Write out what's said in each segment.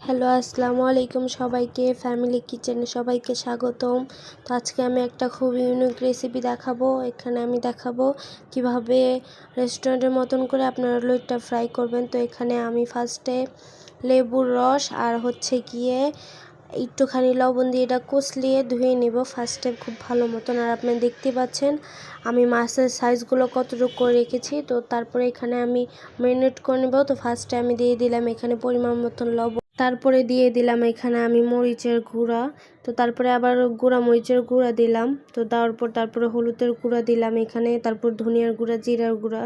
Hello, আসসালামু আলাইকুম সবাইকে। ফ্যামিলি কিচেনে সবাইকে স্বাগতম। তো আজকে আমি একটা খুব ইউনিক রেসিপি দেখাবো। এখানে আমি দেখাবো কিভাবে রেস্টুরেন্টের মতন করে আপনারা লইট্টা ফ্রাই করবেন। তো এখানে আমি ফার্স্টে লেবুর রস আর গিয়ে একটুখানি লবণ দিয়ে এটা কষলিয়ে ধুয়ে নেব ফার্স্টে খুব ভালো মতন। আর আপনি দেখতে পাচ্ছেন আমি মাছের সাইজগুলো কতটুকু করে রেখেছি। তো তারপরে এখানে আমি ম্যারিনেট করে নেব। তো ফার্স্টে আমি দিয়ে দিলাম এখানে পরিমাণ মতন লবণ, তারপরে দিয়ে দিলাম এখানে আমি মরিচের গুঁড়া, তো তারপরে আবার গুঁড়া মরিচের গুঁড়া দিলাম। তো তারপরে হলুদের গুঁড়া দিলাম এখানে, তারপর ধনিয়ার গুঁড়া, জিরার গুঁড়া,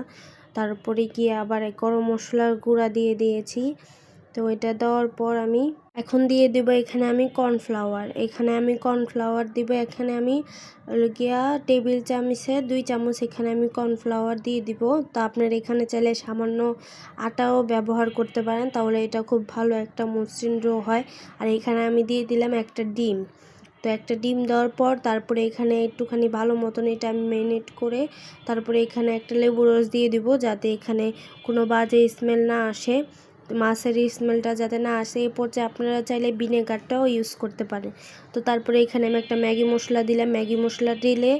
তারপরে গিয়ে আবার গরম মশলার গুঁড়া দিয়ে দিয়েছি। তো এটা দেওয়ার পর আমি এখন দিয়ে দেব এখানে আমি কর্নফ্লাওয়ার দিব। এখানে আমি গিয়া টেবিল চামচে 2 চামচ এখানে আমি কর্নফ্লাওয়ার দিয়ে দিব। তো আপনার এখানে চাইলে সামান্য আটাও ব্যবহার করতে পারেন, তাহলে এটা খুব ভালো একটা মসৃণ ডো হয়। আর এখানে আমি দিয়ে দিলাম একটা ডিম। তো একটা ডিম দেওয়ার পর তারপরে এখানে একটুখানি ভালো মতন এটা আমি ম্যারিনেট করে তারপরে এখানে একটা লেবু রস দিয়ে দিব, যাতে এখানে কোনো বাজে স্মেল না আসে, মাছের স্মেলটা যাতে না আসে। এই পর্যায়ে আপনারা চাইলে ভিনেগারটাও ইউজ করতে পারেন। তো তারপরে এখানে আমি একটা ম্যাগি মশলা দিলাম। ম্যাগি মশলা দিলে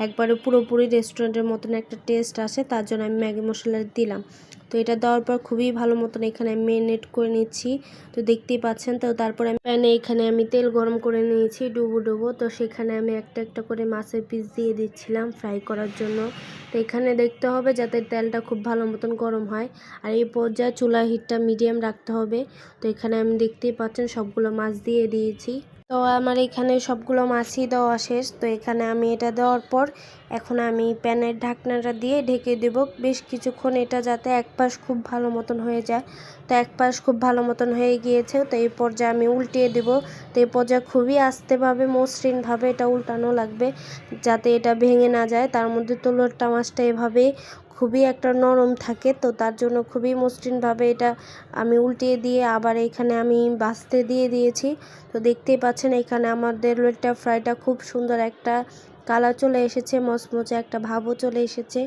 একবারে পুরোপুরি রেস্টুরেন্টের মতন একটা টেস্ট আসে, তার জন্য আমি ম্যাগি মশলা দিলাম। তো এটা দেওয়ার পর খুবই ভালো মতন এখানে আমি ম্যারিনেট করে নিচ্ছি। তো দেখতেই পাচ্ছেন। তো তারপরে আমি প্যানে এখানে আমি তেল গরম করে নিয়েছি ডুবো। তো সেখানে আমি একটা একটা করে মাছের পিস দিয়ে দিচ্ছিলাম ফ্রাই করার জন্য। তো এখানে দেখতে হবে যাতে তেলটা খুব ভালো মতন গরম হয়। আর এই পর্যায়ে চুলার হিটটা মিডিয়াম রাখতে হবে। তো এখানে আমি দেখতেই পাচ্ছেন সবগুলো মাছ দিয়ে দিয়েছি। তো আমার এখানে সবগুলো মাছই দেওয়া শেষ। তো এখানে আমি এটা দেওয়ার পর এখন আমি প্যানের ঢাকনাটা দিয়ে ঢেকে দেব বেশ কিছুক্ষণ, এটা যাতে এক পাশ খুব ভালো মতন হয়ে যায়। তো এক পাশ খুব ভালো মতন হয়ে গিয়েছে। তো এই পর্যায়ে আমি উল্টিয়ে দেব। তো এই পর্যায়ে খুবই আস্তেভাবে মসৃণভাবে এটা উল্টানো লাগবে, যাতে এটা ভেঙে না যায়। তার মধ্যে তো লোট্টা মাছটা এভাবে খুবই একটা নরম থাকে, তো তার জন্য খুবই মসৃণভাবে এটা আমি উল্টিয়ে দিয়ে আবার এখানে আমি ভাজতে দিয়ে দিয়েছি। তো দেখতেই পাচ্ছেন এখানে আমাদের লইট্টা ফ্রাইটা খুব সুন্দর একটা কালার চলে এসেছে, মচমচে একটা ভাবও চলে এসেছে।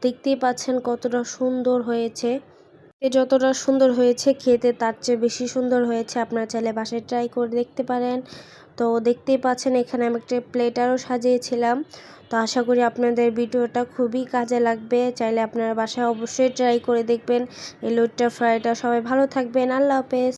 দেখতেই পাচ্ছেন কতটা সুন্দর হয়েছে। যতটা সুন্দর হয়েছে খেতে তার চেয়ে বেশি সুন্দর হয়েছে। আপনারা চাইলে বাসায় ট্রাই করে দেখতে পারেন। তো দেখতেই পাচ্ছেন এখানে আমি একটা প্লেটারও সাজিয়েছিলাম। তো আশা করি আপনাদের ভিডিওটা খুবই কাজে লাগবে। চাইলে আপনারা বাসায় অবশ্যই ট্রাই করে দেখবেন এই লইট্টা ফ্রাইটা। সবাই ভালো থাকবেন। আল্লাহ হাফেজ।